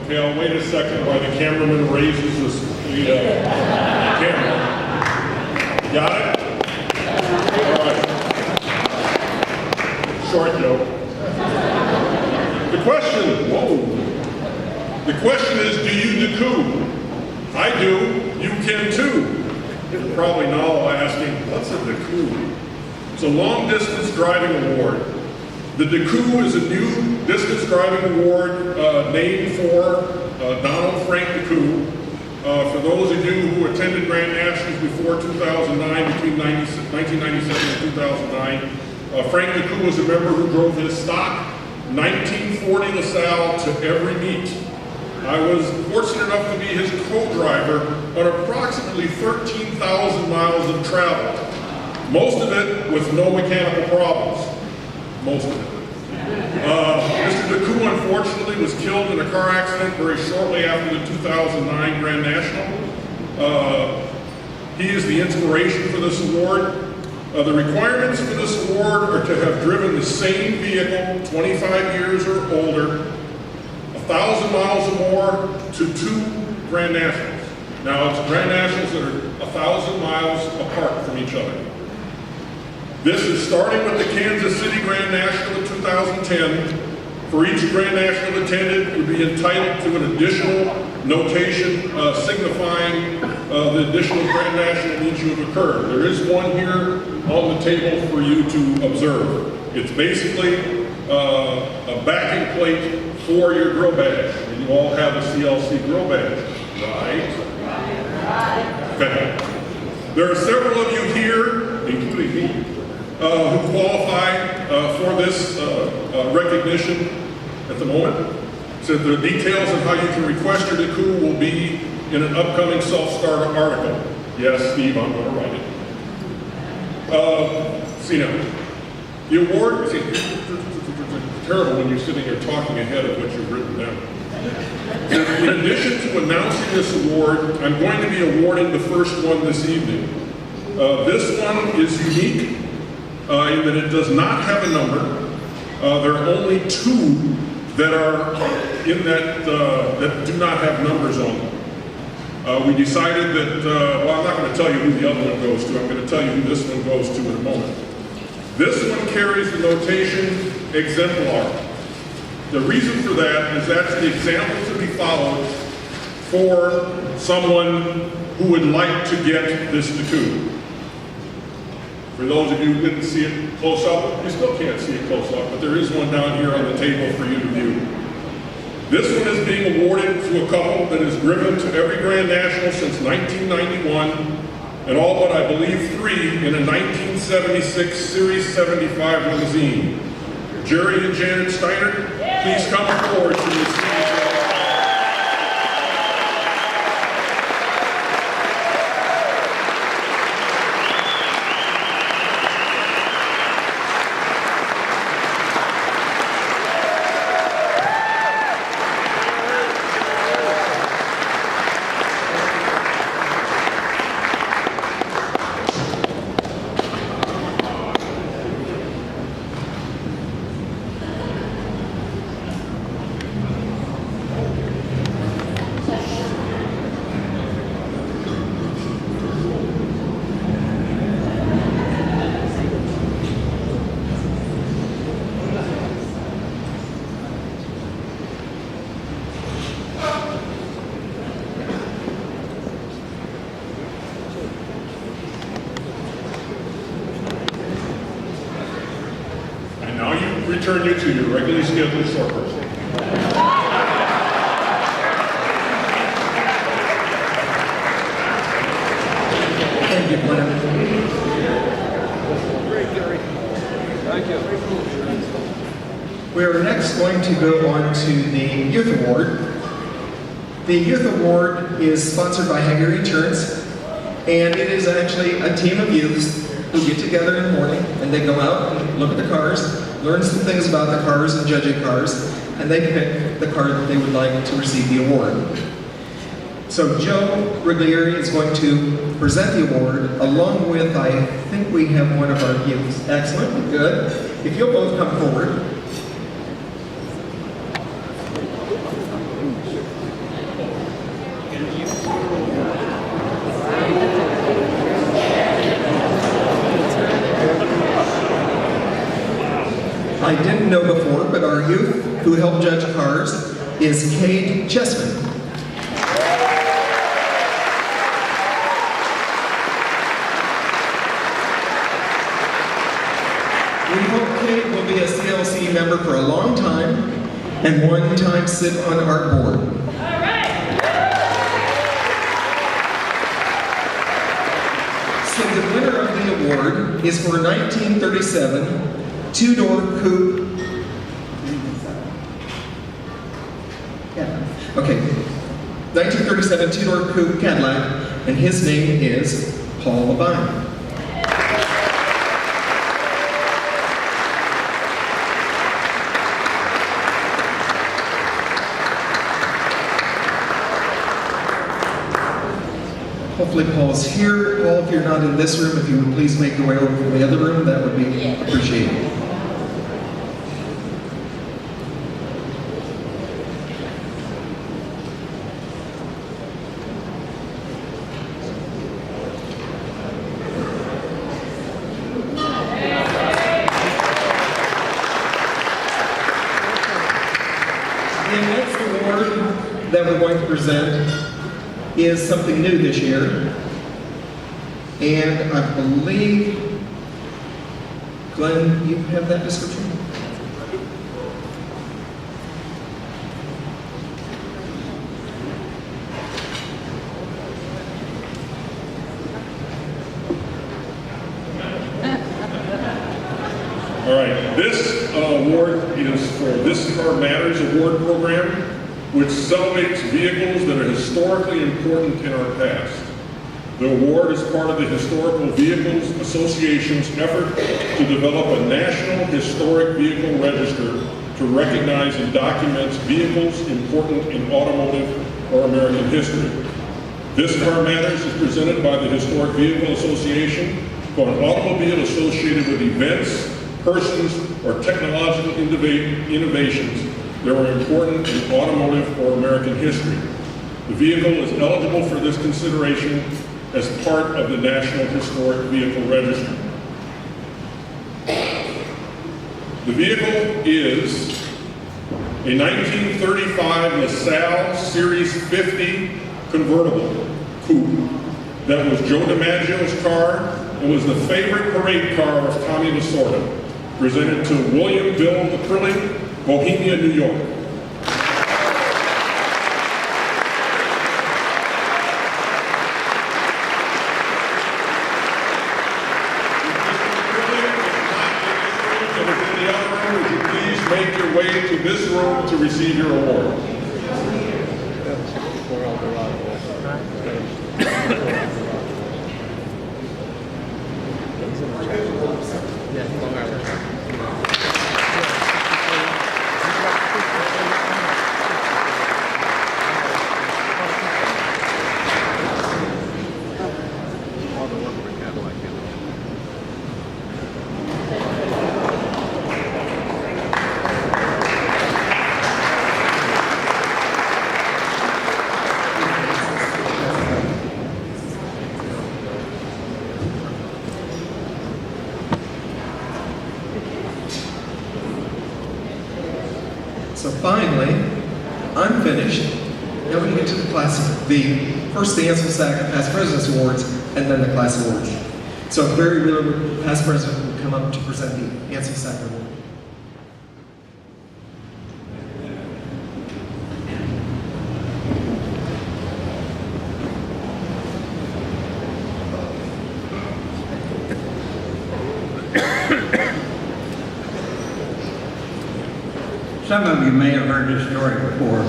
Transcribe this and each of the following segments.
Okay, I'll wait a second while the cameraman raises the camera. Got it? All right. Short joke. The question is, do you decoo? I do. You can too. You're probably now asking, what's a decoo? It's a long distance driving award. The decoo is a new distance driving award named for Donald Frank Decoo. For those of you who attended Grand Nationals before 2009, between 1997 and 2009, Frank Decoo was a member who drove his stock 1940 LaSalle to every meet. I was fortunate enough to be his co-driver on approximately 13,000 miles of travel. Most of it with no mechanical problems. Most of it. Mr. Decoo unfortunately was killed in a car accident very shortly after the 2009 Grand National. He is the inspiration for this award. The requirements for this award are to have driven the same vehicle 25 years or older, 1,000 miles or more, to 2 Grand Nationals. Now, it's Grand Nationals that are 1,000 miles apart from each other. This is starting with the Kansas City Grand National in 2010. For each Grand National attended, it would be entitled to an additional notation signifying the additional Grand National meets you have occurred. There is one here on the table for you to observe. It's basically a backing plate for your grill badge. And you all have a CLC grill badge, right? Okay. There are several of you here, including me, who qualify for this recognition at the moment. So the details of how you can request your decoo will be in an upcoming self-starter article. Yes, Steve, I'm going to write it. See now, the award, see, it's terrible when you're sitting here talking ahead of what you've written down. In addition to announcing this award, I'm going to be awarding the first one this evening. This one is unique in that it does not have a number. There are only 2 that are in that do not have numbers on them. We decided that, well, I'm not going to tell you who the other one goes to. I'm going to tell you who this one goes to in a moment. This one carries the notation exemplar. The reason for that is that's the example to be followed for someone who would like to get this decoo. For those of you who didn't see it close up, you still can't see it close up, but there is one down here on the table for you to view. This one is being awarded to a couple that has driven to every Grand National since 1991, and all but I believe 3 in a 1976 Series 75 limousine. Jerry and Janet Steiner, please come forward to receive this. Return you to your regularly scheduled short course. Thank you, Glenn. Great, Gary. Thank you. We are next going to go on to the Youth Award. The Youth Award is sponsored by Hungary Returns, and it is actually a team of youths who get together in the morning and they go out and look at the cars, learn some things about the cars and judging cars, and they pick the car that they would like to receive the award. So Joe Riglieri is going to present the award along with, I think we have one of our youths. Excellent, good. If you'll both come forward. I didn't know before, but our youth who helped judge cars is Cade Chessman. We hope Cade will be a CLC member for a long time and one time sit on our board. So the winner of the award is for 1937 two-door coupe. Yeah. Okay. 1937 two-door coupe Cadillac, and his name is Paul Levine. Hopefully Paul's here. Paul, if you're not in this room, if you would please make your way over to the other room, that would be appreciated. The next award that we're going to present is something new this year, and I believe, Glenn, you have that description? All right, this award is for This Car Matters award program, which celebrates vehicles that are historically important in our past. The award is part of the Historical Vehicles Association's effort to develop a national historic vehicle register to recognize and document vehicles important in automotive or American history. This Car Matters is presented by the Historic Vehicle Association for an automobile associated with events, persons, or technological innovations that were important in automotive or American history. The vehicle is eligible for this consideration as part of the National Historic Vehicle Register. The vehicle is a 1935 LaSalle Series 50 convertible coupe that was Joe DiMaggio's car and was the favorite parade car of Tommy Lasorda, presented to William Bill McCrilly, Bohemia, New York. Would you please make your way to this room to receive your award? So finally, I'm finished. Now we get to the class, first the Ansel Sack Past Presidents Awards, and then the class awards. So if Barry Wheeler, past president, will come up to present the Ansel Sack Award. Some of you may have heard this story before,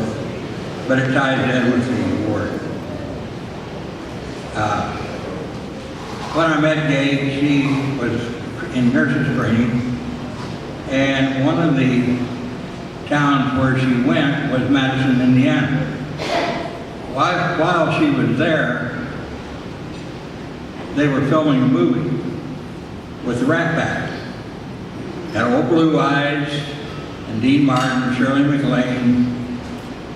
but it ties in with the award. When I met Gabe, she was in nurses training, and one of the towns where she went was Madison, Indiana. While she was there, they were filming a movie with the Rat Pack. Got old Blue Eyes, and Dean Martin, Shirley MacLaine,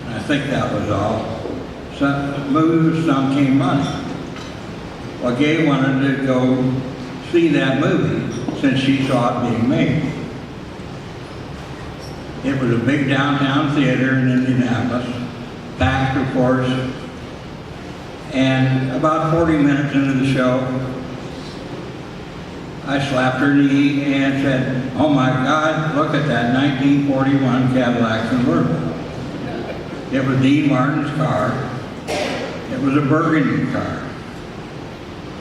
and I think that was all. some movie was Some King Money. Well, Gay wanted to go see that movie since she saw it being made. It was a big downtown theater in Indianapolis, packed, of course, and about 40 minutes into the show, I slapped her knee and said, "Oh my God, look at that 1941 Cadillac convertible." It was Dean Martin's car. It was a burgundy car.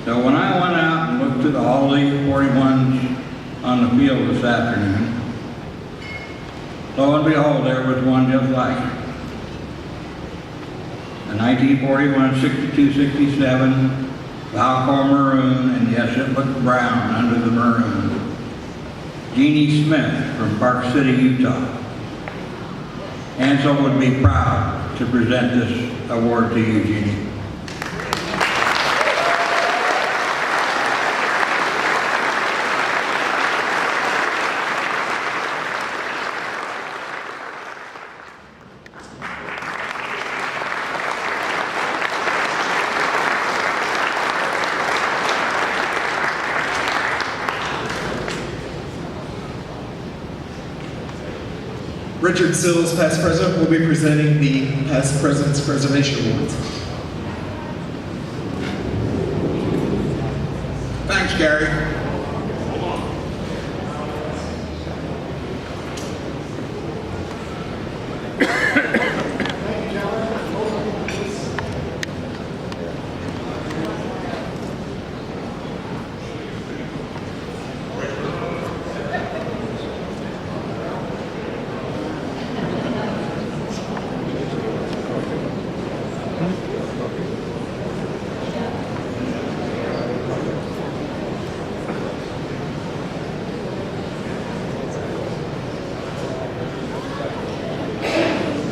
So when I went out and looked at all the 41s on the field this afternoon, lo and behold, there was one just like it. A 1941 62-67 Valco maroon, and yes, it looked brown under the maroon. Jeannie Smith from Park City, Utah. Ansel would be proud to present this award to you, Jeannie. Richard Sills, past president, will be presenting the Past President's Preservation Awards. Thanks, Gary.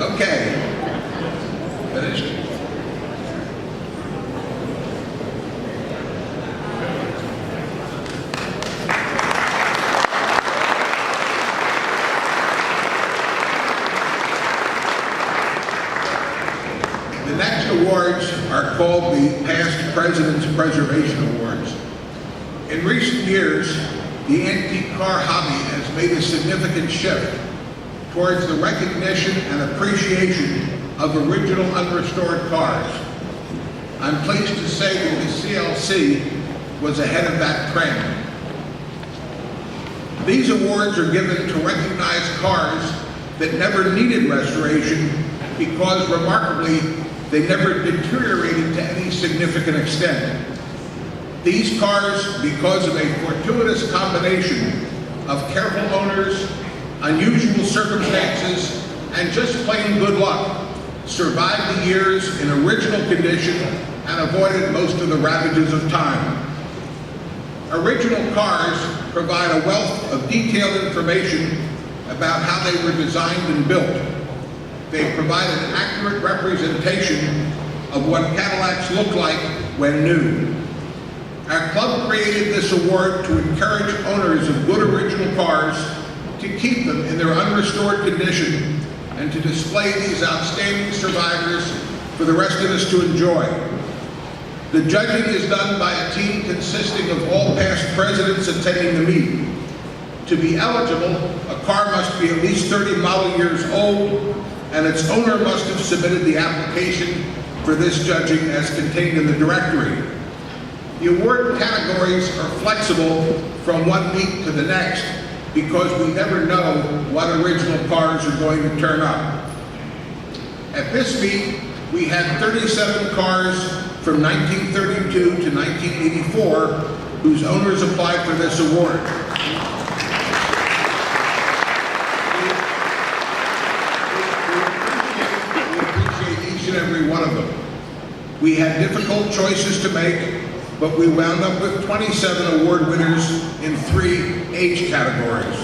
Okay. Finished? The next awards are called the Past President's Preservation Awards. In recent years, the antique car hobby has made a significant shift towards the recognition and appreciation of original unrestored cars. I'm pleased to say that the CLC was ahead of that trend. These awards are given to recognize cars that never needed restoration because, remarkably, they never deteriorated to any significant extent. These cars, because of a fortuitous combination of careful owners, unusual circumstances, and just plain good luck, survived the years in original condition and avoided most of the ravages of time. Original cars provide a wealth of detailed information about how they were designed and built. They provide an accurate representation of what Cadillacs look like when new. Our club created this award to encourage owners of good original cars to keep them in their unrestored condition and to display these outstanding survivors for the rest of us to enjoy. The judging is done by a team consisting of all past presidents attending the meet. To be eligible, a car must be at least 30 model years old, and its owner must have submitted the application for this judging as contained in the directory. The award categories are flexible from one meet to the next because we never know what original cars are going to turn up. At this meet, we had 37 cars from 1932 to 1984 whose owners applied for this award. We appreciate each and every one of them. We had difficult choices to make, but we wound up with 27 award winners in 3 age categories.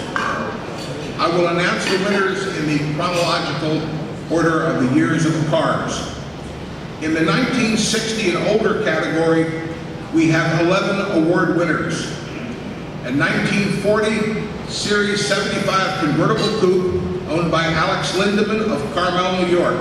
I will announce the winners in the chronological order of the years of the cars. In the 1960 and older category, we have 11 award winners. A 1940 Series 75 convertible coupe owned by Alex Lindemann of Carmel, New York.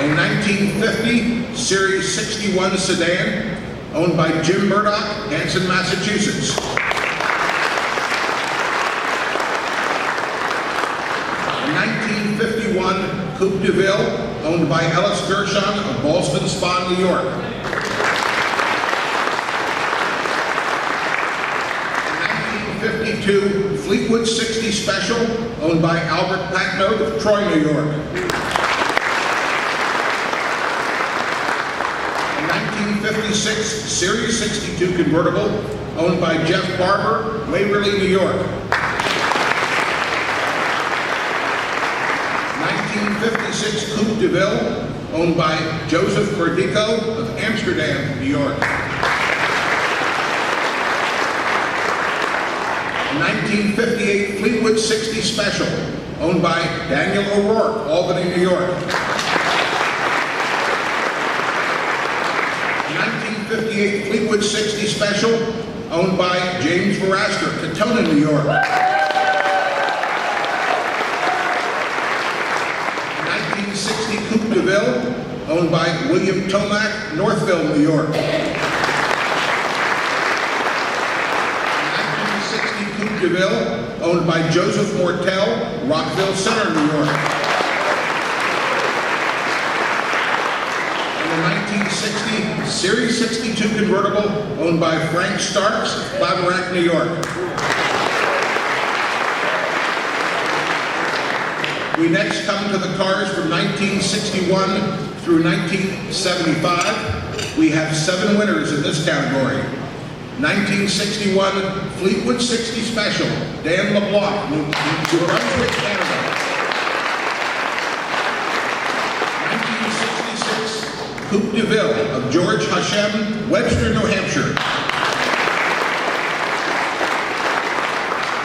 a 1950 Series 61 sedan owned by Jim Murdoch, Hanson, Massachusetts. A 1951 Coupe de Ville owned by Ellis Gershon of Ballston Spa, New York. A 1952 Fleetwood 60 Special owned by Albert Patno of Troy, New York. 1956 Series 62 convertible owned by Jeff Barber, Waverly, New York. 1956 Coupe de Ville owned by Joseph Cordico of Amsterdam, New York. 1958 Fleetwood 60 Special owned by Daniel O'Rourke, Albany, New York. 1958 Fleetwood 60 Special, owned by James Veraster, Katona, New York. 1960 Coupe de Ville, owned by William Tomac, Northville, New York. 1960 Coupe de Ville, owned by Joseph Mortel, Rockville Center, New York. 1960 Series 62 convertible owned by Frank Starks, Claverack, New York. We next come to the cars from 1961 through 1975. We have 7 winners in this category. 1961 Fleetwood 60 Special, Dan LeBlanc, New Brunswick, Canada. 1966 Coupe de Ville of George Hashem, Webster, New Hampshire.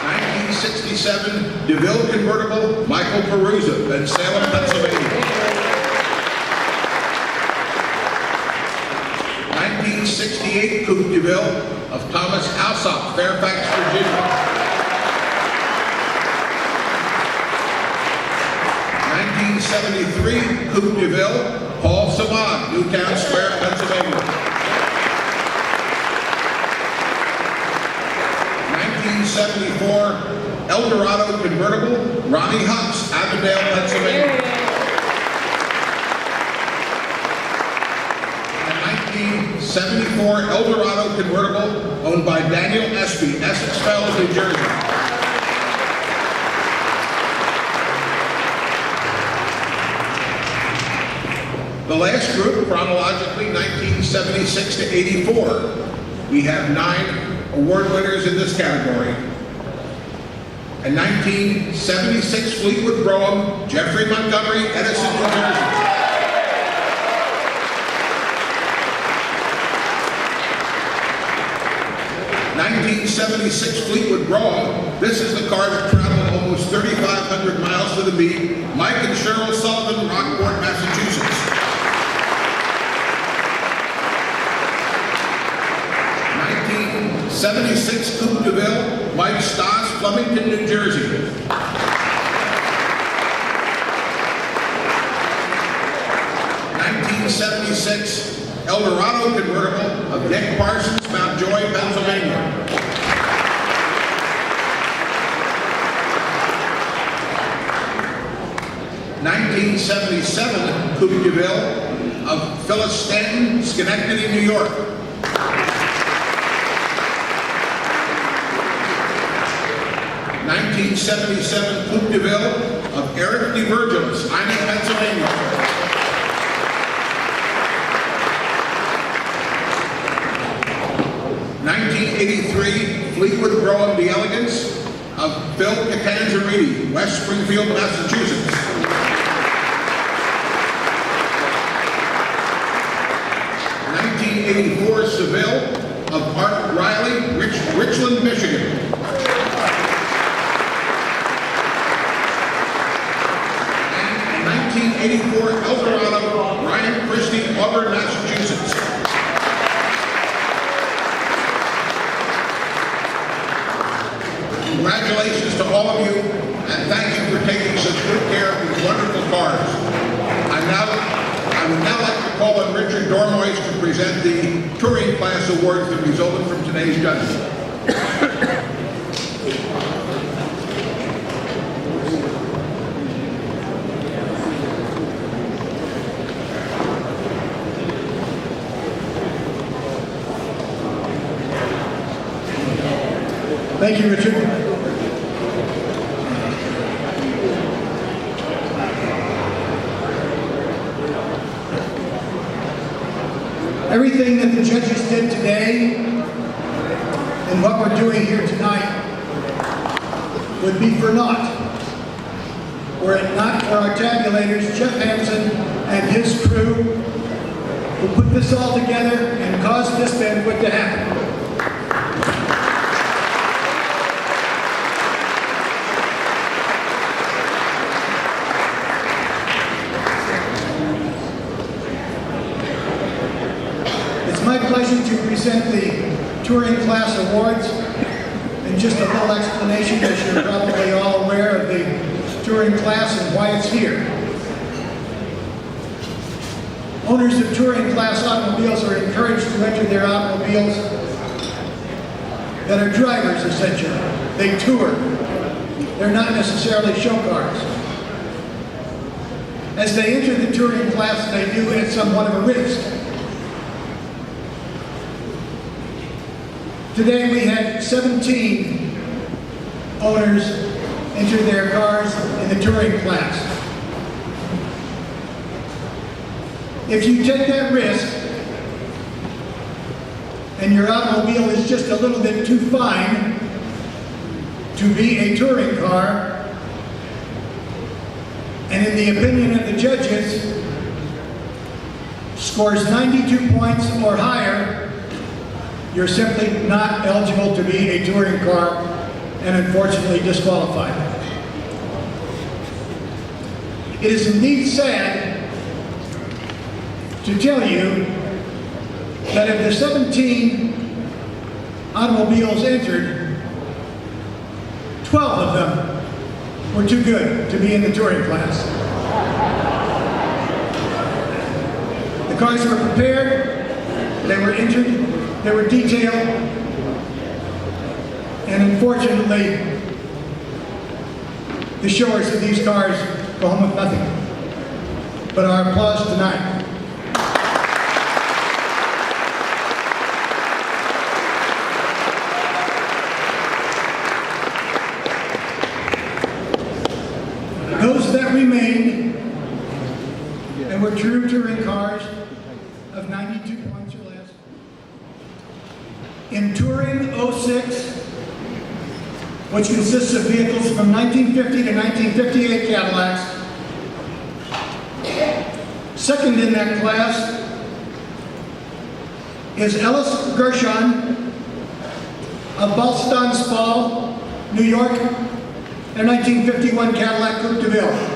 1967 DeVille convertible, Michael Perusa, Bensalem, Pennsylvania. 1968 Coupe de Ville of Thomas Alsop, Fairfax, Virginia. 1973 Coupe de Ville, Paul Savant, Newtown Square, Pennsylvania. 1974 Eldorado convertible, Ronnie Hucks, Avondale, Pennsylvania. And 1974 Eldorado convertible, owned by Daniel Espy, Essex Fells, New Jersey. The last group, chronologically, 1976 to 84. We have 9 award winners in this category. A 1976 Fleetwood Brougham, Jeffrey Montgomery, Edison, New Jersey. 1976 Fleetwood Brougham. This is the car that traveled almost 3,500 miles to the beat. Mike and Cheryl Sullivan, Rockport, Massachusetts. 1976 Coupe de Ville, Mike Stoss, Flemington, New Jersey. 1976 Eldorado convertible of Dick Parsons, Mount Joy, Pennsylvania. 1977 Coupe de Ville of Phyllis Stanton, Schenectady, New York. 1977 Coupe de Ville of Eric DeVirgilis, Hyman, Pennsylvania. 1983 Fleetwood Brougham the Elegance of Phil Catanzariti, West Springfield, Massachusetts. 1984 Seville of Art Riley, Richland, Michigan. 1984 Eldorado, Ryan Christie, Auburn, Massachusetts. Congratulations to all of you, and thank you for taking such good care of these wonderful cars. I now present the touring class awards that resulted from today's judging. Thank you, Richard. Everything that the judges did today and what we're doing here tonight would be for naught were it not for our tabulators, Jeff Hansen and his crew, who put this all together and caused this banquet to happen. My pleasure to present the Touring Class Awards, and just a little explanation, as you're probably all aware of the touring class and why it's here. Owners of touring class automobiles are encouraged to enter their automobiles that are drivers, essentially. They tour. They're not necessarily show cars. As they enter the touring class, they do at somewhat of a risk. Today we had 17 owners enter their cars in the touring class. If you take that risk and your automobile is just a little bit too fine to be a touring car, and in the opinion of the judges, scores 92 points or higher, you're simply not eligible to be a touring car and unfortunately disqualified. It is indeed sad to tell you that of the 17 automobiles entered, 12 of them were too good to be in the touring class. The cars were prepared, they were entered, they were detailed, and unfortunately, the showers of these cars go home with nothing but our applause tonight. Those that remained and were true touring cars of 92 points or less. In Touring 06, which consists of vehicles from 1950 to 1958 Cadillacs, second in that class is Ellis Gershon of Ballston Spall, New York, a 1951 Cadillac Coupe de Ville.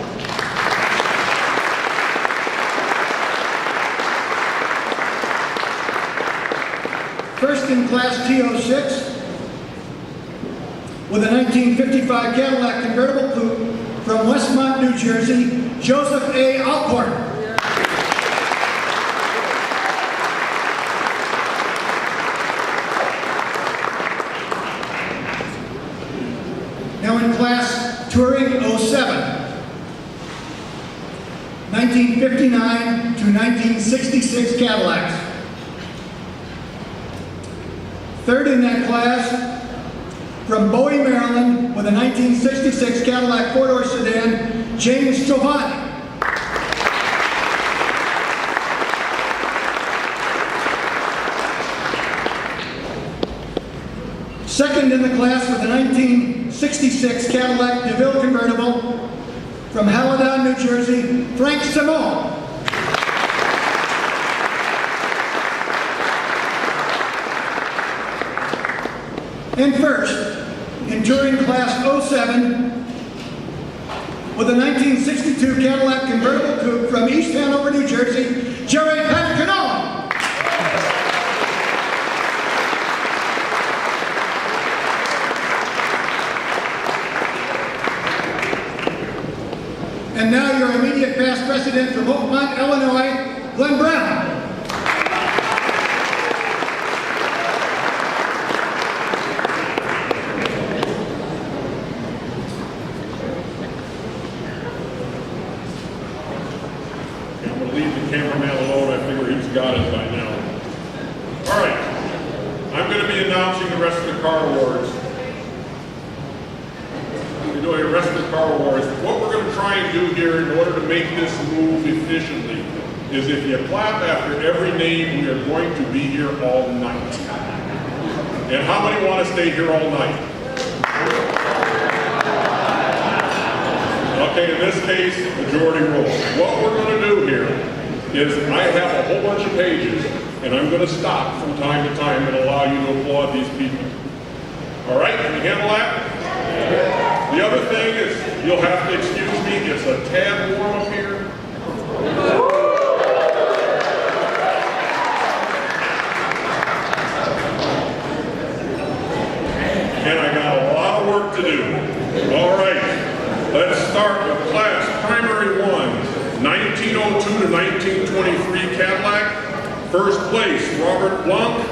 First in class T06 with a 1955 Cadillac convertible coupe from Westmont, New Jersey, Joseph A. Alcorn. Now in class Touring 07, 1959 to 1966 Cadillacs. Third in that class, from Bowie, Maryland, with a 1966 Cadillac four-door sedan, James Giovanni. Second in the class with a 1966 Cadillac DeVille convertible, from Halladown, New Jersey, Frank Simone. And first, in Touring Class 07, with a 1962 Cadillac convertible coupe from East Hanover, New Jersey, Jerry Patacanone. And now your immediate past president from Oakmont, Illinois, Glenn Brown. make this move efficiently is if you clap after every name, we are going to be here all night. And how many want to stay here all night? Okay, in this case, majority rules. What we're going to do here is I have a whole bunch of pages, and I'm going to stop from time to time and allow you to applaud these people. All right, can you handle that? The other thing is, you'll have to excuse me, it's a tad warm up here. And I got a lot of work to do. All right, let's start with class primary 1, 1902 to 1923 Cadillac. First place, Robert Blanc,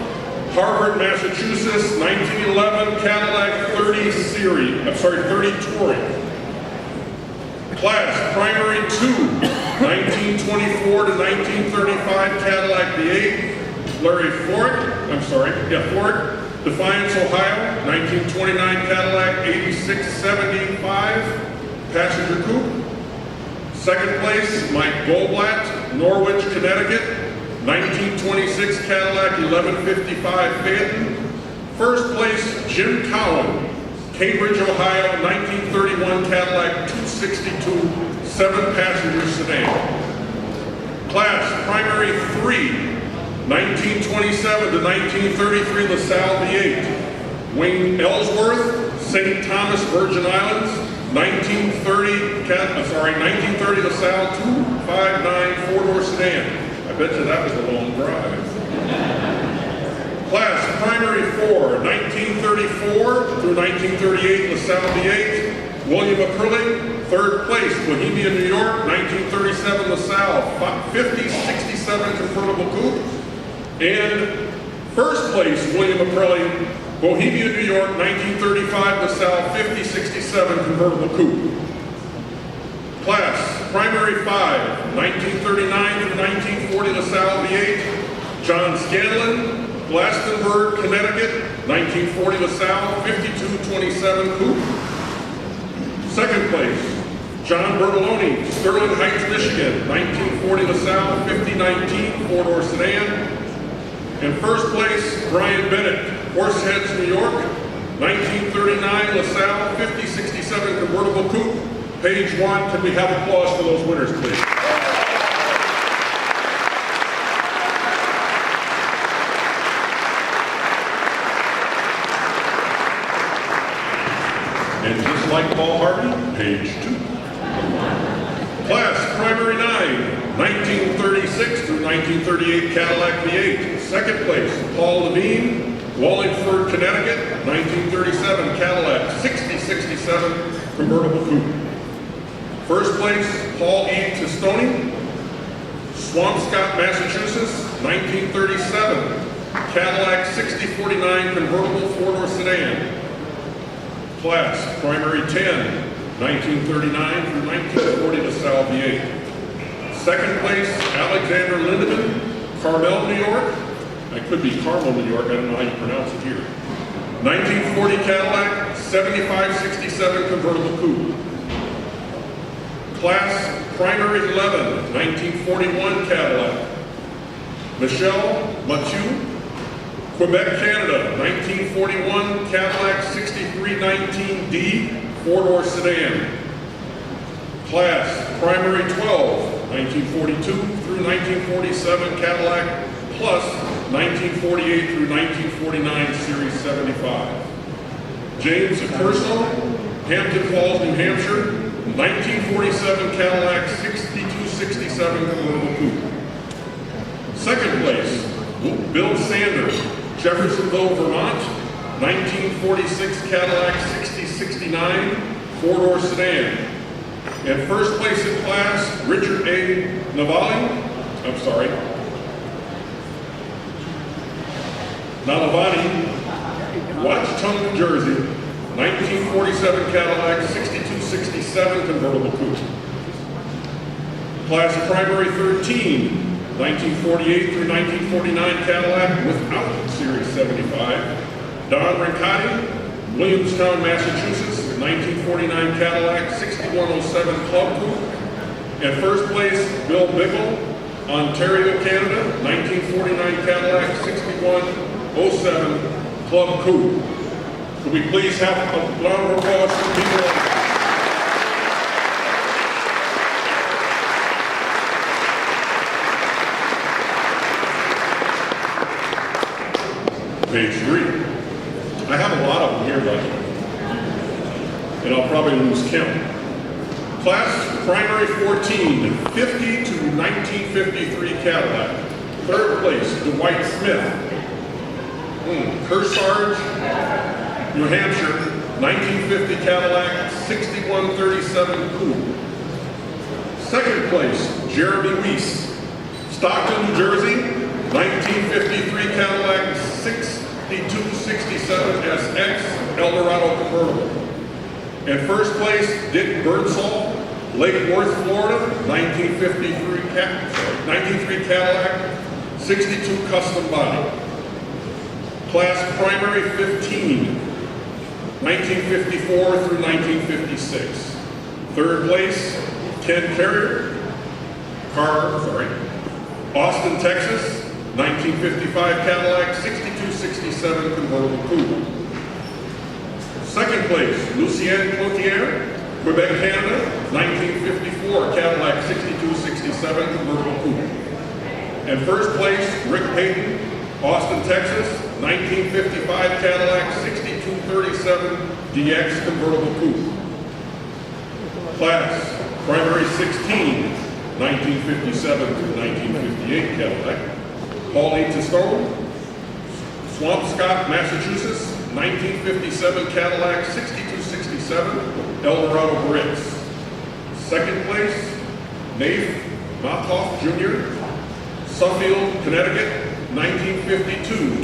Harvard, Massachusetts, 1911 Cadillac 30 Touring. Class primary 2, 1924 to 1935 Cadillac V8, Larry Ford, Defiance, Ohio, 1929 Cadillac 8675 passenger coupe. Second place, Mike Goldblatt, Norwich, Connecticut, 1926 Cadillac 1155 Phaeton. First place, Jim Cowan, Cambridge, Ohio, 1931 Cadillac 262 7-passenger sedan. Class primary 3, 1927 to 1933 LaSalle V8. Wayne Ellsworth, St. Thomas, Virgin Islands, 1930 LaSalle 259 4-door sedan. I bet you that was a long drive. Class primary 4, 1934 through 1938 LaSalle V8. William Acrylic, third place, Bohemia, New York, 1937 LaSalle 5067 convertible coupe. And first place, William Acrylic, Bohemia, New York, 1935 LaSalle 5067 convertible coupe. Class primary 5, 1939 through 1940 LaSalle V8. John Scanlon, Glastonbury, Connecticut, 1940 LaSalle 5227 coupe. Second place, John Bertoloni, Sterling Heights, Michigan, 1940 LaSalle 5019 4-door sedan. And first place, Brian Bennett, Horseheads, New York, 1939 LaSalle 5067 convertible coupe. Page 1, can we have applause for those winners, please? And just like Paul Harvey, page 2. Class primary 9, 1936 through 1938 Cadillac V8. Second place, Paul Levine, Wallingford, Connecticut, 1937 Cadillac 6067 convertible coupe. First place, Paul E. Testoni, Swampscott, Massachusetts, 1937 Cadillac 6049 convertible 4-door sedan. Class primary 10, 1939 through 1940 LaSalle V8. Second place, Alexander Lindemann, Carmel, New York. I could be Carmel, New York. I don't know how you pronounce it here. 1940 Cadillac 7567 convertible coupe. Class primary 11, 1941 Cadillac. Michelle Mathieu, Quebec, Canada, 1941 Cadillac 6319D 4-door sedan. Class primary 12, 1942 through 1947 Cadillac plus 1948 through 1949 Series 75. James Accurso, Hampton Falls, New Hampshire, 1947 Cadillac 6267 convertible coupe. Second place, Bill Sanders, Jeffersonville, Vermont, 1946 Cadillac 6069 4-door sedan. And first place in class, Richard A. Navalny, Watchung, New Jersey, 1947 Cadillac 6267 convertible coupe. Class primary 13, 1948 through 1949 Cadillac without Series 75. Don Rincati, Williamstown, Massachusetts, 1949 Cadillac 6107 Club Coupe. And first place, Bill Bickle, Ontario, Canada, 1949 Cadillac 6107 Club Coupe. Could we please have a round of applause for people? Page 3. I have a lot of them here, buddy. And I'll probably lose count. Class primary 14, 50 to 1953 Cadillac. Third place, Dwight Smith. Kearsarge, New Hampshire, 1950 Cadillac 6137 Coupe. Second place, Jeremy Weiss, Stockton, New Jersey, 1953 Cadillac 6267 SX Eldorado convertible. And first place, Dick Birdsall, Lake Worth, Florida, 1953 Cadillac 62 custom body. Class primary 15, 1954 through 1956. Third place, Ken Carr, Austin, Texas, 1955 Cadillac 6267 convertible coupe. Second place, Lucien Cloutier, Quebec, Canada, 1954 Cadillac 6267 convertible coupe. And first place, Rick Payton, Austin, Texas, 1955 Cadillac 6237 DX convertible coupe. Class primary 16, 1957 through 1958 Cadillac. Paulie Tostone, Swampscott, Massachusetts, 1957 Cadillac 6267 Eldorado Brits. Second place, Nate Matoff Jr., Suffield, Connecticut, 1952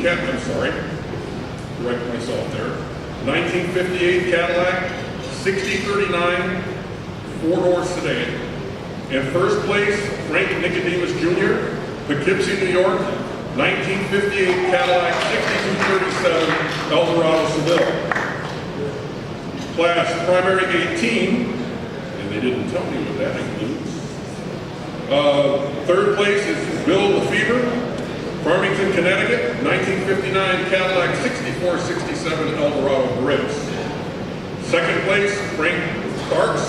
correct myself there. 1958 Cadillac 6039 four-door sedan. And first place, Frank Nicodemus Jr., Poughkeepsie, New York, 1958 Cadillac 6237 Eldorado Seville. Class primary 18, and they didn't tell me what that includes. Third place is Bill Lefevre, Farmington, Connecticut, 1959 Cadillac 6467 Eldorado Brits. Second place, Frank Sparks,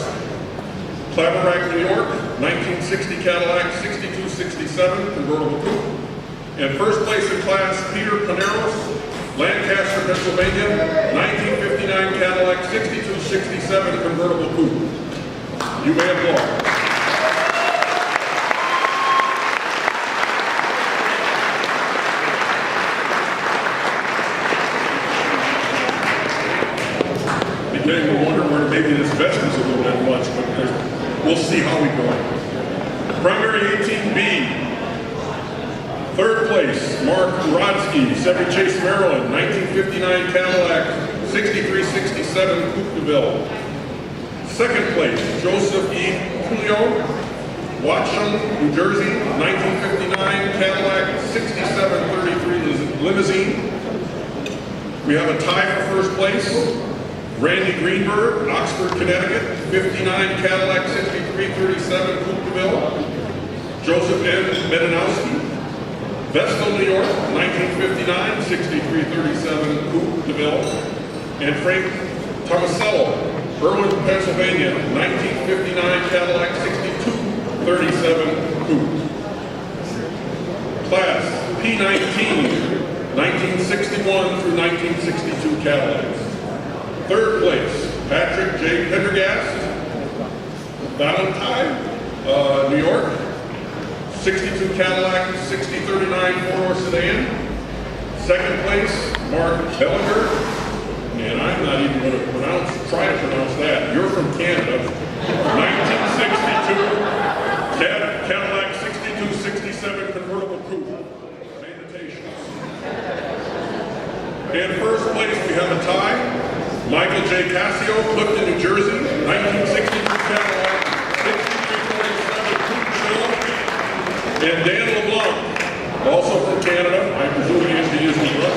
Claverack, New York, 1960 Cadillac 6267 convertible coupe. And first place in class, Peter Paneros, Lancaster, Pennsylvania, 1959 Cadillac 6267 convertible coupe. You may applaud. Beginning to wonder where maybe this vest is a little bit much, but we'll see how we go. Primary 18B. Third place, Mark Rodsky, Chevy Chase, Maryland, 1959 Cadillac 6367 Coupe de Ville. Second place, Joseph E. Julio, Watchung, New Jersey, 1959 Cadillac 6733 Limousine. We have a tie for first place. Randy Greenberg, Oxford, Connecticut, 59 Cadillac 6337 Coupe de Ville. Joseph N. Medanowski, Vestal, New York, 1959 6337 Coupe de Ville. And Frank Tomasello, Berlin, Pennsylvania, 1959 Cadillac 6237 Coupe. Class P19, 1961 through 1962 Cadillacs. Third place, Patrick J. Pendergast, Valentine, New York, 62 Cadillac 6039 four-door sedan. Second place, Mark Bellinger, and I'm not even going to try to pronounce that. You're from Canada, 1962 Cadillac 6267 convertible coupe. Invitations. And first place, we have a tie. Michael J. Cassio, Clifton, New Jersey, 1962 Cadillac 6347 Coupe de Ville. And Dan LeBlanc, also from Canada, I presume he is New York,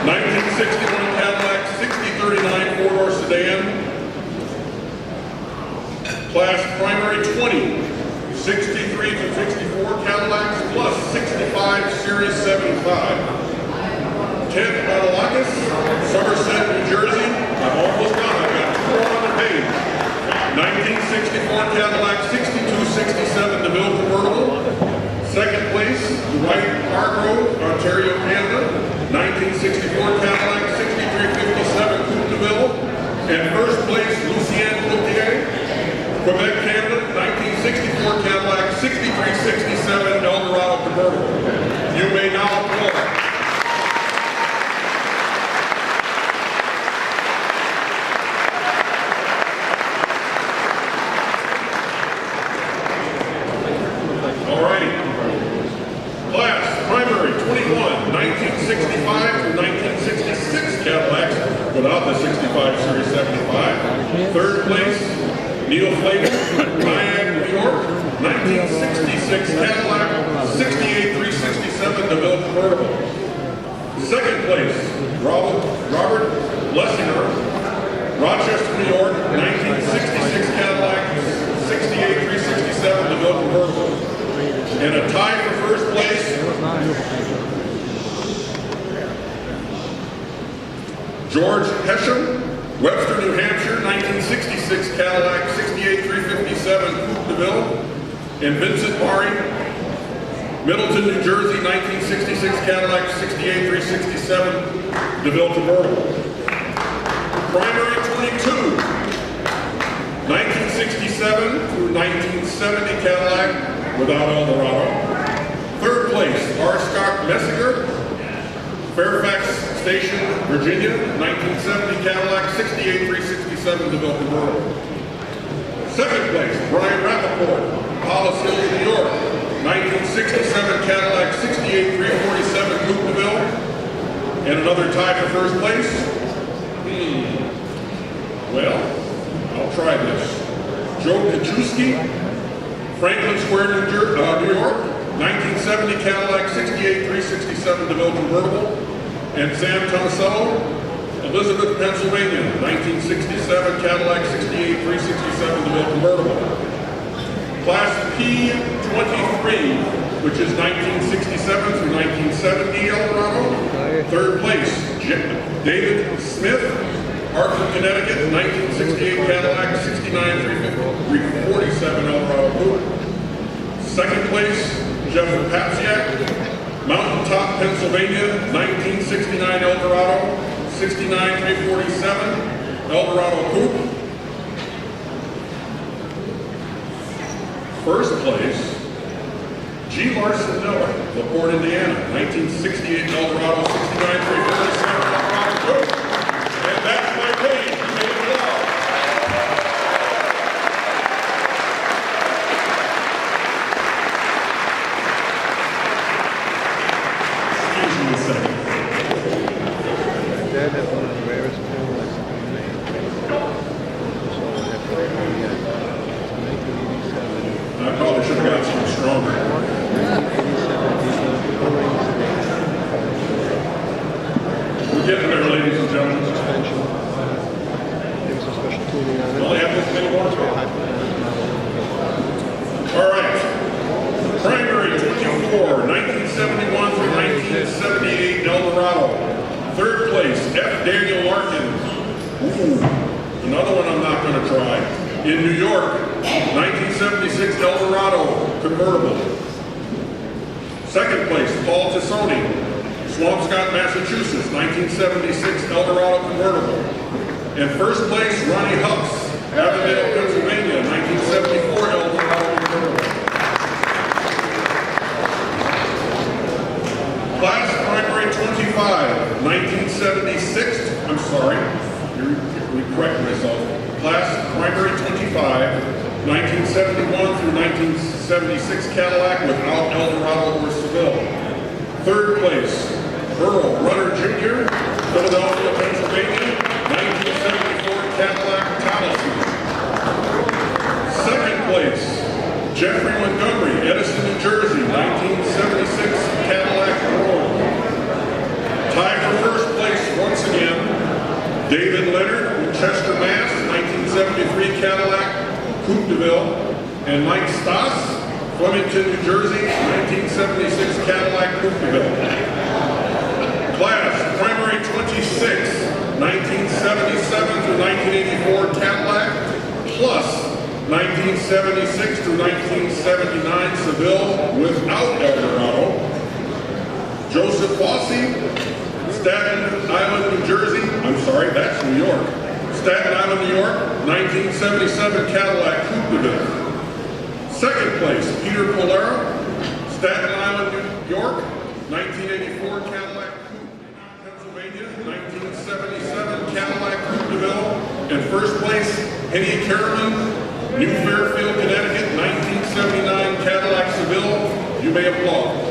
1961 Cadillac 6039 four-door sedan. Class primary 20, Series 75. 10th Cadillac, Somerset, New Jersey. I'm almost done. I've got 4 on the page. 1964 Cadillac 6267 DeVille convertible. Second place, Dwight Hargrove, Ontario, Canada. 1964 Cadillac 6357 Coupe DeVille. And first place, Lucien Cloutier, Quebec, Canada. 1964 Cadillac 6367 Eldorado convertible. You may now applaud. Without the 65 Series 75. Third place, Neil Flavin, Nyack, New York. 1966 Cadillac 68367 DeVille convertible. Second place, Robert Lessinger, Rochester, New York. 1966 Cadillac 68367 DeVille convertible. And a tie for first place, George Hesham, Webster, New Hampshire, 1966 Cadillac 68357 Coupe DeVille. And Vincent Mari, Middleton, New Jersey, 1966 Cadillac 68367 DeVille convertible. Primary 22, 1967 through 1970 Cadillac without Eldorado. Third place, R. Scott Messinger, Fairfax Station, Virginia, 1970 Cadillac 68367 DeVille convertible. Second place, Brian Rappaport, Hollis Hills, New York, 1967 Cadillac 68347 Coupe DeVille. And another tie for first place. Well, I'll try this. Joe Kaczewski, Franklin Square, New York, 1970 Cadillac 68367 DeVille convertible. And Sam Tomasello, Elizabeth, Pennsylvania, 1967 Cadillac 68367 DeVille convertible. Class P23, which is 1967 through 1970 Eldorado. Third place, David Smith, Hartford, Connecticut, 1968 Cadillac 69347 Eldorado coupe. Second place, Jeff Papsiak, Mountaintop, Pennsylvania, 1969 Eldorado, 69347 Eldorado coupe. First place, G. Larson Miller, LaPorte, Indiana, 1968 Eldorado, 69347 Eldorado coupe. And that's my page. You may applaud. Dad had one of the rarest cameras in the so I had to wait on yet. 1987. I probably should have got some stronger. 1987 diesel. We're getting there, ladies and gentlemen. Suspension. There was a special tuning on it. Only have this many more. High performance model. All right. Primary 24, 1971 through 1978 Eldorado. Third place, F. Daniel Larkin. Ooh, another one I'm not going to try. In New York, 1976 Eldorado convertible. Second place, Paul Tassoni, Swampscott, Massachusetts, 1976 Eldorado convertible. And first place, Ronnie Hucks, Avondale, Pennsylvania, 1974 Eldorado convertible. Class primary 25, 1976, I'm sorry, let me correct myself. Class primary 25, 1971 through 1976 Cadillac without Eldorado or Seville. Third place, Earl Rudder Jr., Philadelphia, Pennsylvania, 1974 Cadillac Talisman. Second place, Jeffrey Montgomery, Edison, New Jersey, 1976 Cadillac Corolla. Tied for first place once again, David Leonard, Chester, Mass, 1973 Cadillac Coupe DeVille, and Mike Stoss, Flemington, New Jersey, 1976 Cadillac Coupe de Ville. Class primary 26, 1977 through 1984 Cadillac, plus 1976 through 1979 Seville without Eldorado. Joseph Fossey, Staten Island, New Jersey. I'm sorry, that's New York. Staten Island, New York, 1977 Cadillac Coupe de Ville. Second place, Peter Polera, Staten Island, New York, 1984 Cadillac Coupe, Pennsylvania, 1977 Cadillac Coupe de Ville. And first place, Henny Caraman, New Fairfield, Connecticut, 1979 Cadillac Seville. You may applaud.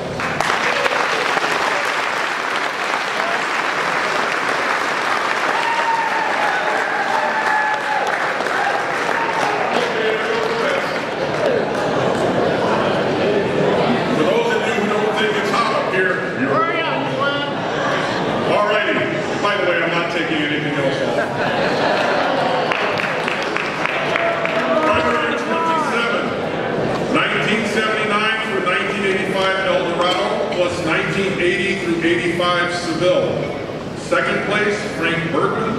Second place, Frank Bergman,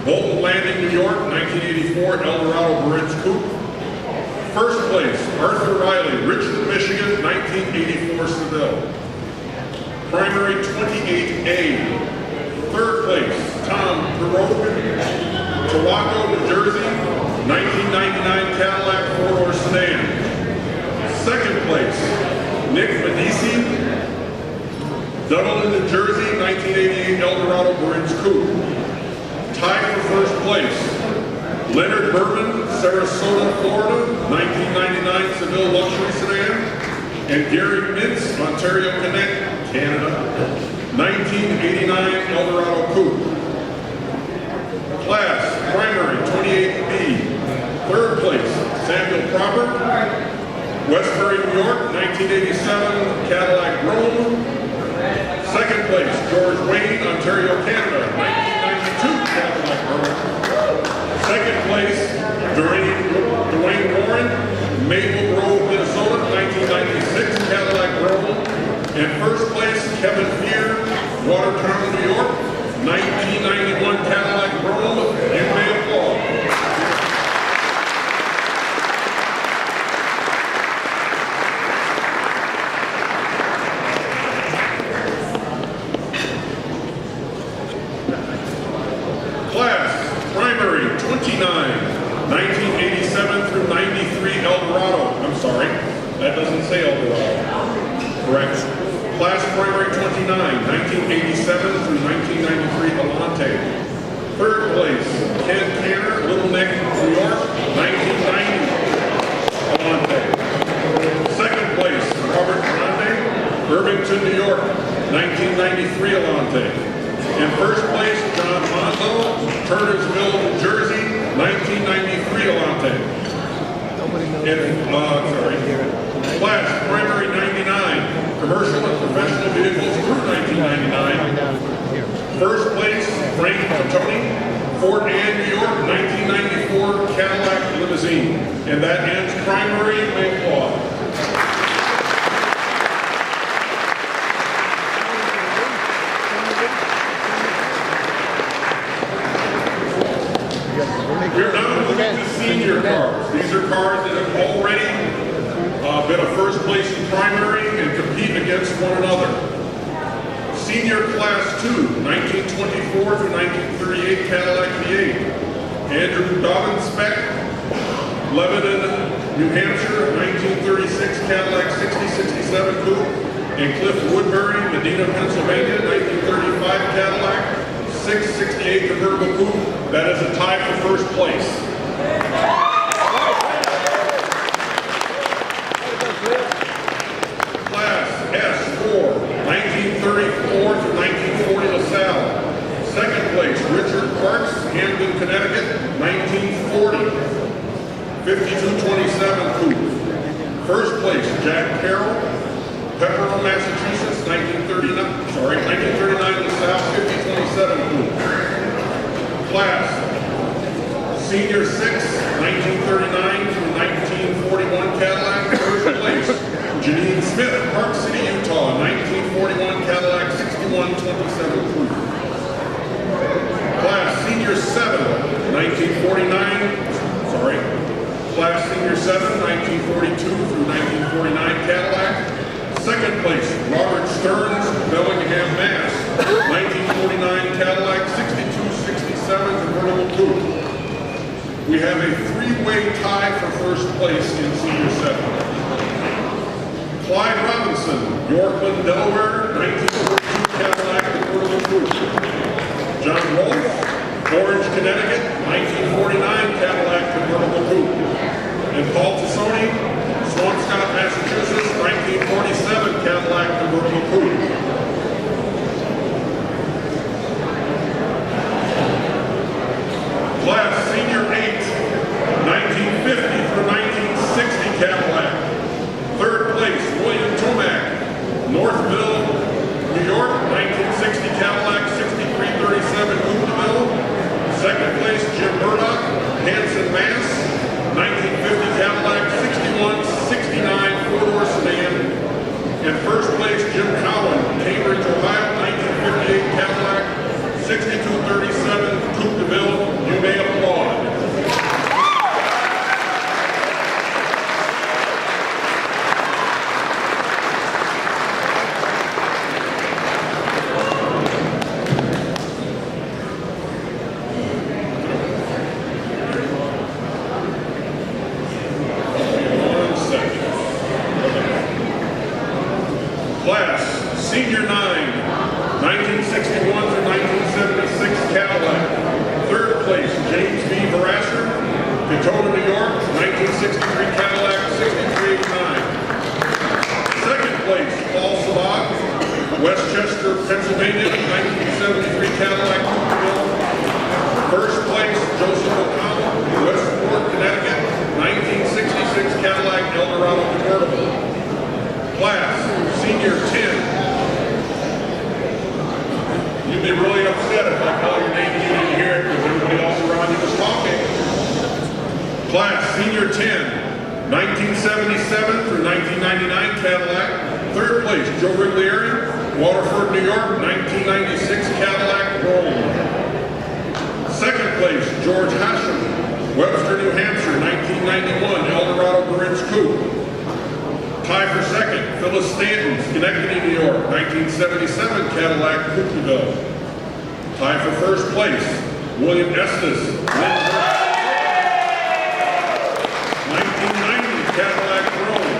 Bolton Landing, New York, 1984 Eldorado Bridge Coupe. First place, Arthur Riley, Richmond, Michigan, 1984 Seville. Primary 28A. Third place, Tom Perot, Towako, New Jersey, 1999 Cadillac four-door sedan. Second place, Nick Medici, Dublin, New Jersey, 1988 Eldorado Bridge Coupe. Tied for first place, Leonard Berman, Sarasota, Florida, 1999 Seville Luxury Sedan. And Gary Mintz, Ontario, Canada, 1989 Eldorado Coupe. Class, primary, 28B. Third place, Samuel Proper, Westbury, New York, 1987 Cadillac Rome. Second place, George Wayne, Ontario, Canada, 1992 Cadillac Rome. Second place, Dwayne Warren, Maple Grove, Minnesota, 1996 Cadillac Rome. And first place, Kevin Fear, Watertown, New York, 1991 Cadillac Rome. You may applaud. Class, primary 29, 1987 through 93 Eldorado. I'm sorry, that doesn't say Eldorado. Correct. Class primary 29, 1987 through 1993 Alante. Third place, Ken Canner, Little Neck, New York, 1990 Alante. Second place, Robert Grande, Irvington, New York, 1993 Alante. And first place, John Mondo, Turnersville, New Jersey, 1993 Alante. Class primary 99, commercial and professional vehicles through 1999. First place, Frank Fatoni, Fort Anne, New York, 1994 Cadillac Limousine. And that ends primary. You may applaud. We're now moving to senior cars. These are cars that have already been a first place in primary and compete against one another. Senior Class 2, 1924 through 1938 Cadillac V8. Andrew Dobbin Spec, Lebanon, New Hampshire, 1936 Cadillac 6067 Coupe. And Cliff Woodbury, Medina, Pennsylvania, 1935 Cadillac 668 convertible coupe. That is a tie for first place. Class S4, 1934 to 1940 LaSalle. Second place, Richard Parks, Camden, Connecticut, 1940. 5227 coupe. First place, Jack Carroll, Pepperell, Massachusetts, 1939 LaSalle, 5027 coupe. Class, Senior 6, 1939 through 1941 Cadillac, first place, Janine Smith, Park City, Utah, 1941 Cadillac 6127 Coupe. Class Senior 7, 1949, Class Senior 7, 1942 through 1949 Cadillac. Second place, Robert Stearns, Bellingham, Mass. 1949 Cadillac 6267 convertible coupe. We have a three-way tie for first place in Senior 7. Clyde Robinson, Yorkland, Delaware, 1942 Cadillac convertible coupe. John Wolf, Orange, Connecticut, 1949 Cadillac convertible coupe. And Paul Tassoni, Swampscott, Massachusetts, 1947 Cadillac convertible coupe. Class Senior 8, 1950 through 1960 Cadillac. Third place, William Tomac, Northville, New York, 1960 Cadillac 6337 Coupeville. Second place, Jim Murdoch, Hanson, Mass. 1950 Cadillac 6169 four-door sedan. And first place, Jim Cowan, Cambridge, Ohio, 1958 Cadillac 6237 Coupeville. You may applaud. Class Senior 9, 1961 through 1976 Cadillac. Third place, James B. Harasser, Katona, New York, 1963 Cadillac 6389. Second place, Paul Sabat, Westchester, Pennsylvania, 1973 Cadillac Coupeville. First place, Joseph O'Connell, Westport, Connecticut, 1966 Cadillac Eldorado convertible. Class Senior 10. You'd be really upset if I call your name and you didn't hear it because everybody else around you was talking. Class Senior 10, 1977 through 1999 Cadillac. Third place, Joe Riglieri, Waterford, New York, 1996 Cadillac Rome. Second place, George Hashem, Webster, New Hampshire, 1991 Eldorado Maritz Coupe. Tie for second, Phyllis Stanton, Schenectady, New York, 1977 Cadillac Coupeville. Tie for first place, William Estes, 1990 Cadillac Rome.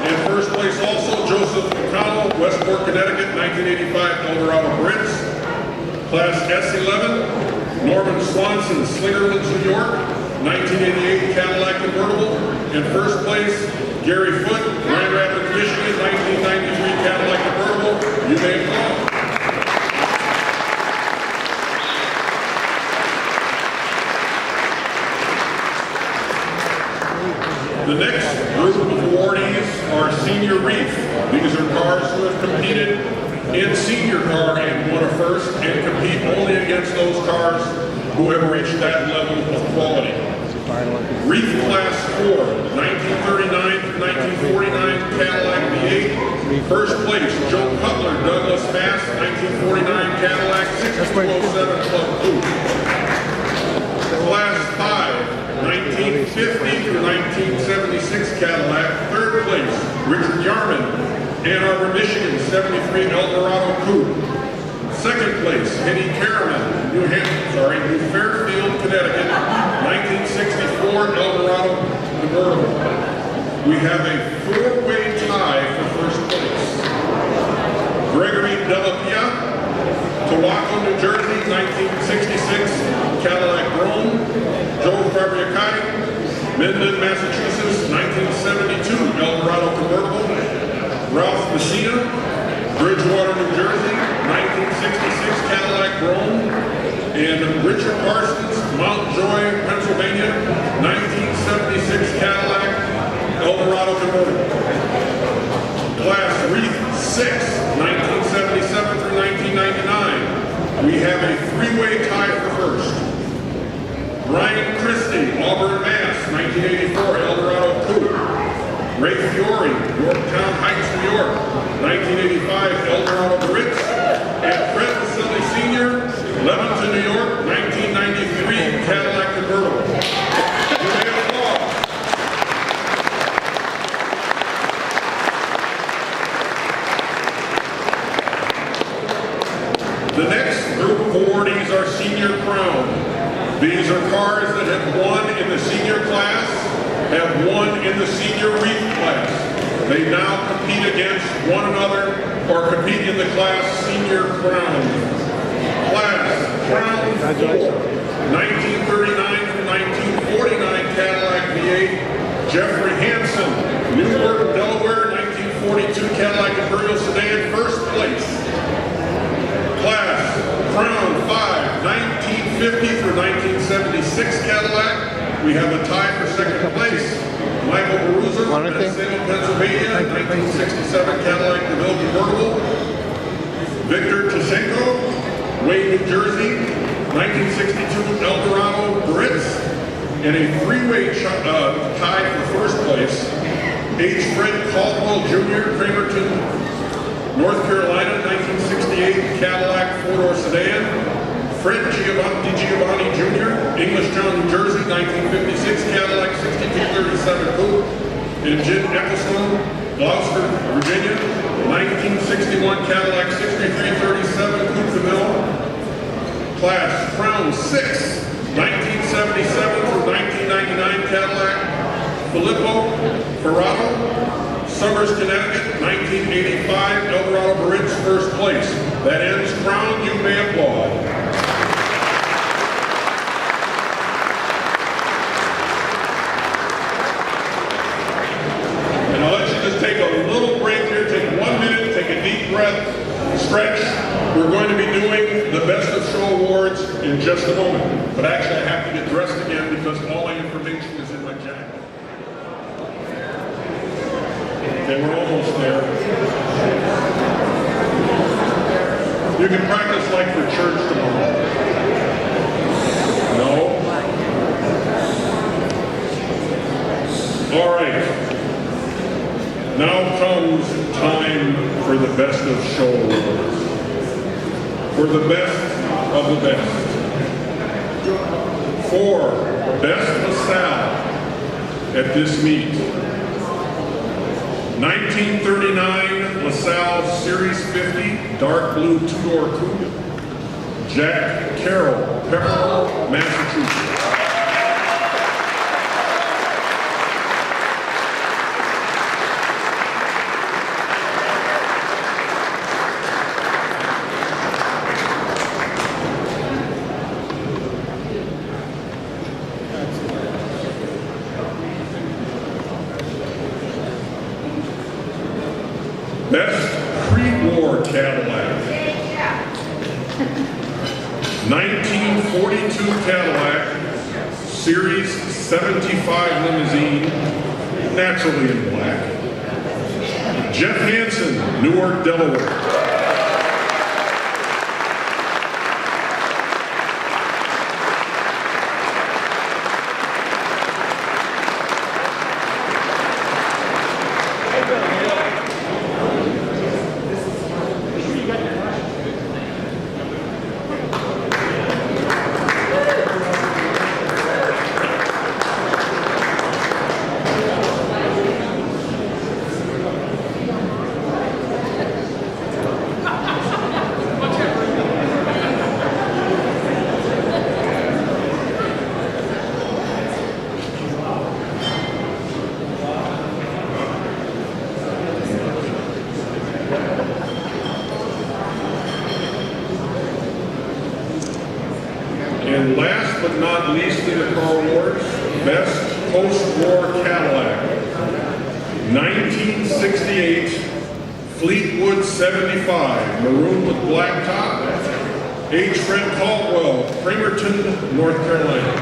And first place also, Joseph O'Connell, Westport, Connecticut, 1985 Eldorado Maritz. Class S11, Norman Swanson, Slingerlands, New York, 1988 Cadillac convertible. And first place, Gary Foote, Grand Rapids, Michigan, 1993 Cadillac convertible. You may applaud. The next group of awardees are Senior Reef. These are cars who have competed in senior car and won a first and compete only against those cars who have reached that level of quality. Reef Class 4, 1939 to 1949 Cadillac V8. First place, Joe Cutler, Douglas, Mass. 1949 Cadillac 6207 Club Coupe. Class 5, 1950 to 1976 Cadillac. Third place, Richard Yarman, Ann Arbor, Michigan, 73 Eldorado Coupe. Second place, Henny Caraman, New Fairfield, Connecticut, 1964 Eldorado convertible. We have a four-way tie for first place. Gregory Delapia, Tawako, New Jersey, 1966 Cadillac Rome. Joe Fabriacati, Mendon, Massachusetts, 1972 Eldorado convertible. Ralph Messina, Bridgewater, New Jersey, 1966 Cadillac Rome. And Richard Parsons, Mount Joy, Pennsylvania, 1976 Cadillac Eldorado convertible. Class Reef 6, 1977 through 1999. We have a three-way tie for first. Ryan Christie, Auburn, Mass, 1984 Eldorado Coupe. Ray Fiore, Yorktown Heights, New York, 1985 Eldorado Brits, and Fred Vasili Sr., Leventon, New York, 1993 Cadillac convertible. You may applaud. The next group of awardees are Senior Crown. These are cars that have won in the senior class, have won in the senior reef class. They now compete against one another or compete in the class Senior Crown. Class Crown 4, 1939 through 1949 Cadillac V8, Jeffrey Hansen, Newark, Delaware, 1942 Cadillac Imperial Sedan, first place. Class Crown 5, 1950 through 1976 Cadillac. We have a tie for second place. Michael Baruza, Pennsylvania, Pennsylvania, 1967 Cadillac DeVille convertible. Victor Tashenko, Wayne, New Jersey, 1962 Eldorado Brits, and a three-way tie for first place. H. Fred Caldwell Jr., Cramerton, North Carolina, 1968 Cadillac four-door sedan. Fred Giovanni Jr., Englishtown, New Jersey, 1956 Cadillac 6237 coupe. And Jim Ecclestone, Gloucester, Virginia, 1961 Cadillac 6337 coupe de ville. Class Crown 6, 1977 through 1999 Cadillac Filippo Ferrato, Summers, Connecticut, 1985 Eldorado Brits, first place. That ends Crown. You may applaud. And I'll let you just take a little break here. Take 1 minute, take a deep breath, stretch. We're going to be doing the Best of Show Awards in just a moment. But actually, I have to get dressed again because all my information is in my jacket. Okay, we're almost there. You can practice like for church tomorrow. No? All right. Now comes time for the Best of Show Awards. For the best of the best. For Best LaSalle at this meet. 1939 LaSalle Series 50 dark blue two-door coupe. Jack Carroll, Pepperell, Massachusetts. Best pre-war Cadillac. 1942 Cadillac, Series 75 limousine, naturally in black. Jeff Hansen, Newark, Delaware. And last but not least in the car awards, Best Post-War Cadillac. 1968 Fleetwood 75, maroon with black top. H. Fred Caldwell, Cramerton, North Carolina.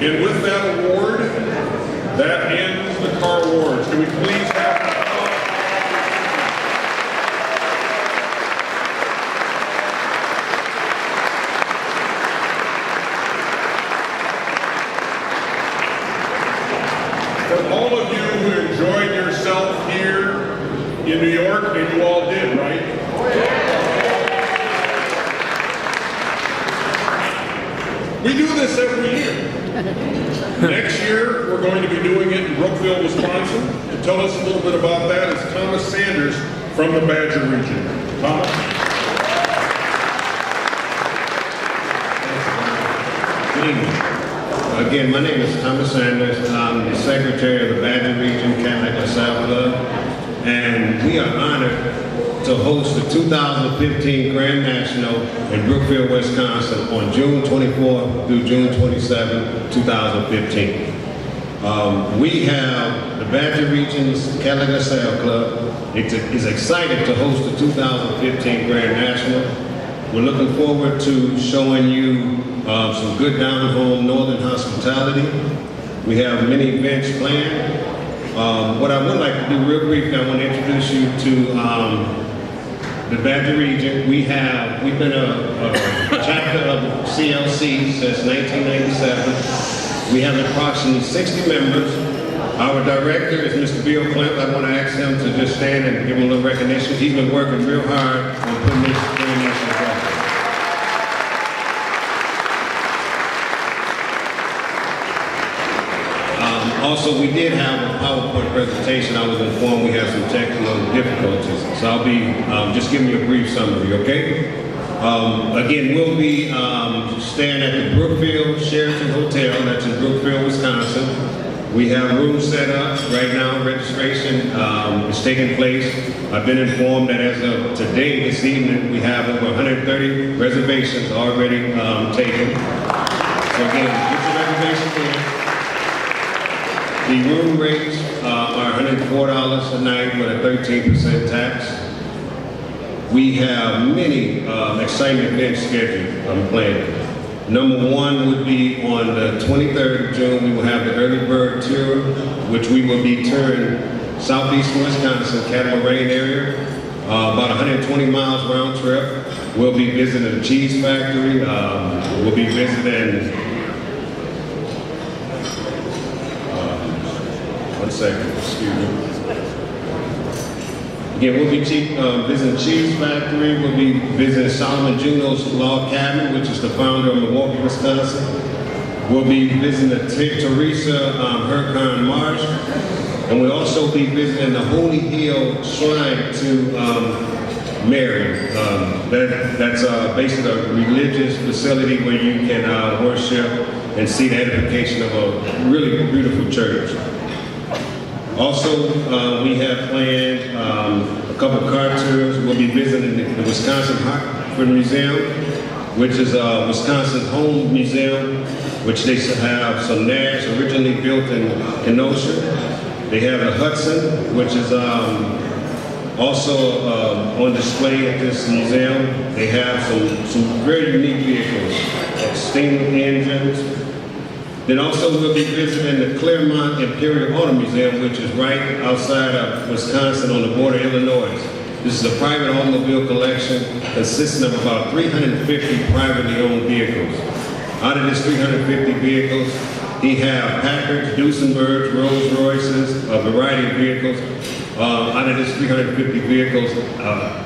And with that award, that ends the car awards. Can we please have an applause? For all of you who enjoyed yourself here in New York, and you all did, right? We do this every year. Next year, we're going to be doing it in Brookville, Wisconsin. To tell us a little bit about that is Thomas Sanders from the Badger region. Thomas? Good evening. Again, my name is Thomas Sanders. I'm the secretary of the Banquet region, Cadillac LaSalle Club, and we are honored to host the 2015 Grand National in Brookville, Wisconsin on June 24th through June 27th, 2015. We have the Banquet region's Cadillac LaSalle Club is excited to host the 2015 Grand National. We're looking forward to showing you some good down-home northern hospitality. We have many events planned. What I would like to do real briefly, I want to introduce you to the Badger region. We've been a chapter of CLC since 1997. We have approximately 60 members. Our director is Mr. Bill Clint. I want to ask him to just stand and give him a little recognition. He's been working real hard on putting this Grand National together. Also, we did have a PowerPoint presentation. I was informed we had some technical difficulties. So I'll be just giving you a brief summary, okay? Again, we'll be staying at the Brookfield Sheraton Hotel. That's in Brookfield, Wisconsin. We have rooms set up right now. Registration is taking place. I've been informed that as of today, this evening, we have over 130 reservations already taken. So again, get your reservations in. The room rates are $104 a night with a 13% tax. We have many exciting events scheduled planned. Number one would be on the 23rd of June. We will have the early bird tour, which we will be touring southeastern Wisconsin, Cadillac area, about 120 miles round trip. We'll be visiting the cheese factory. We'll be visiting. One second, excuse me. Again, we'll be visiting Cheese Factory. We'll be visiting Solomon Juno's Log Cabin, which is the founder of Milwaukee, Wisconsin. We'll be visiting the Teresa Hercon Marsh. And we'll also be visiting the Holy Hill Shrine to Mary. That's basically a religious facility where you can worship and see the edification of a really beautiful church. Also, we have planned a couple car tours. We'll be visiting the Wisconsin Hartford Museum, which is Wisconsin's home museum, which they have some nags originally built in Kenosha. They have the Hudson, which is also on display at this museum. They have some very unique vehicles, steam engines. Then also we'll be visiting the Claremont Imperial Auto Museum, which is right outside of Wisconsin on the border of Illinois. This is a private automobile collection consisting of about 350 privately owned vehicles. Out of this 350 vehicles, he have Packards, Duesenbergs, Rolls Royces, a variety of vehicles. Out of this 350 vehicles,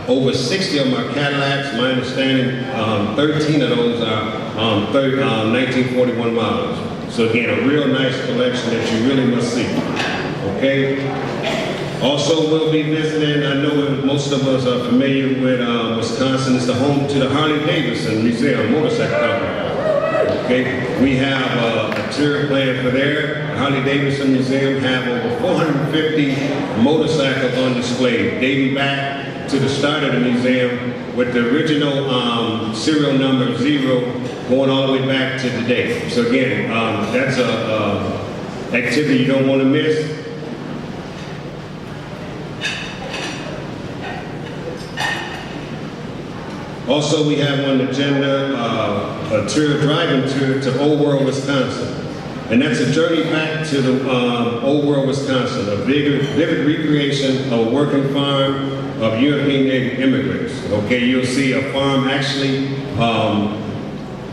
over 60 of them are Cadillacs. My understanding, 13 of those are 1941 models. So again, a real nice collection that you really must see, okay? Also, we'll be visiting, I know most of us are familiar with Wisconsin. It's the home to the Harley-Davidson Museum, motorcycle company, okay? We have a tour planned for there. The Harley-Davidson Museum have over 450 motorcycles on display, dating back to the start of the museum with the original serial number 0 going all the way back to today. So again, that's a activity you don't want to miss. Also, we have on the agenda a driving tour to Old World, Wisconsin. And that's a journey back to the old world Wisconsin, a vivid recreation of a working farm of European immigrants. Okay, you'll see a farm actually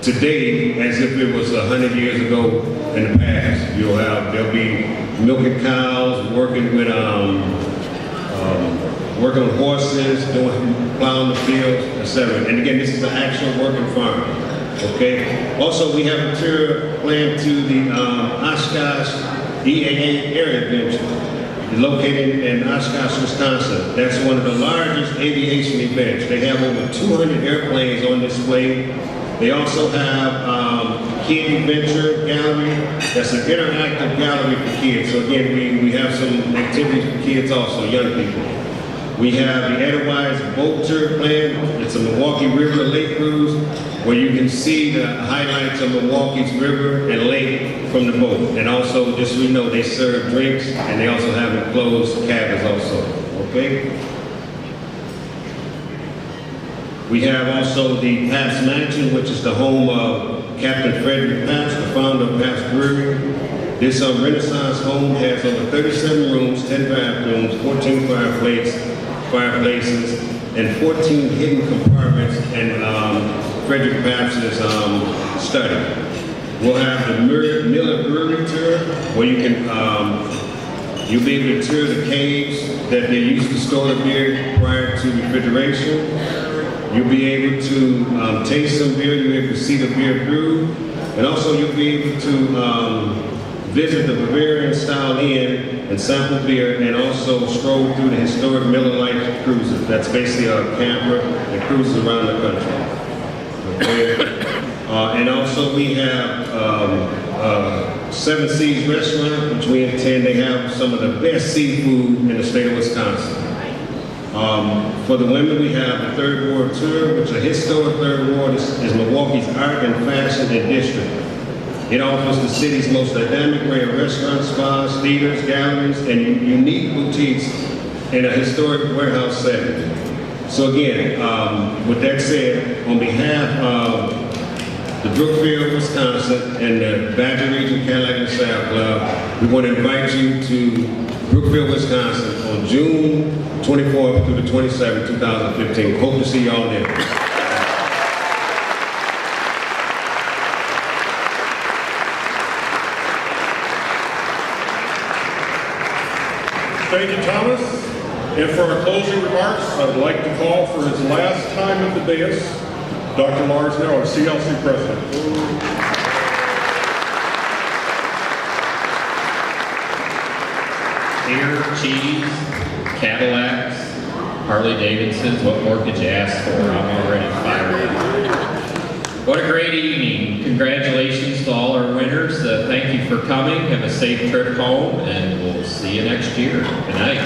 today as if it was 100 years ago in the past. There'll be milking cows, working with working with horses, plowing the fields, etc. And again, this is an actual working farm. Okay. Also, we have a tour planned to the Oshkosh EAA Air Adventure, located in Oshkosh, Wisconsin. That's one of the largest aviation events. They have over 200 airplanes on display. They also have Kid Adventure Gallery. That's an interactive gallery for kids. So again, we have some activities for kids also, young people. We have the Edelweiss Boat Tour planned. It's a Milwaukee River Lake Cruise where you can see the highlights of Milwaukee's river and lake from the boat. And also, just so you know, they serve drinks and they also have enclosed cabins also, okay? We have also the Pabst Mansion, which is the home of Captain Frederick Pabst, the founder of Pabst Brewery. This Renaissance home has over 37 rooms, 10 bathrooms, 14 fireplaces, and 14 hidden compartments in Frederick Pabst's study. We'll have the Miller Brewery tour, where you can you'll be able to tour the caves that they used to store the beer prior to refrigeration. You'll be able to taste some beer. You'll be able to see the beer brew, and also you'll be able to visit the Bavarian-style inn and sample beer, and also stroll through the historic Miller Lite cruises. That's basically a camper that cruises around the country. Okay. And also we have Seven Seas Restaurant, which we intend to have some of the best seafood in the state of Wisconsin. For the women, we have the Third Ward Tour, which a historic Third Ward is Milwaukee's art and fashion and district. It offers the city's most dynamic array of restaurants, spas, theaters, galleries, and unique boutiques in a historic warehouse setting. So again, with that said, on behalf of the Brookfield, Wisconsin, and the Badger Region Cadillac LaSalle Club, we want to invite you to Brookfield, Wisconsin on June 24th through the 27th, 2015. Hope to see y'all there. Thank you, Thomas. And for our closing remarks, I'd like to call for his last time at the dais, Dr. Lars Now, our CLC president. Beer, cheese, Cadillacs, Harley Davidsons, what more could you ask for? I'm already fired up. What a great evening. Congratulations to all our winners. Thank you for coming. Have a safe trip home, and we'll see you next year. Good night.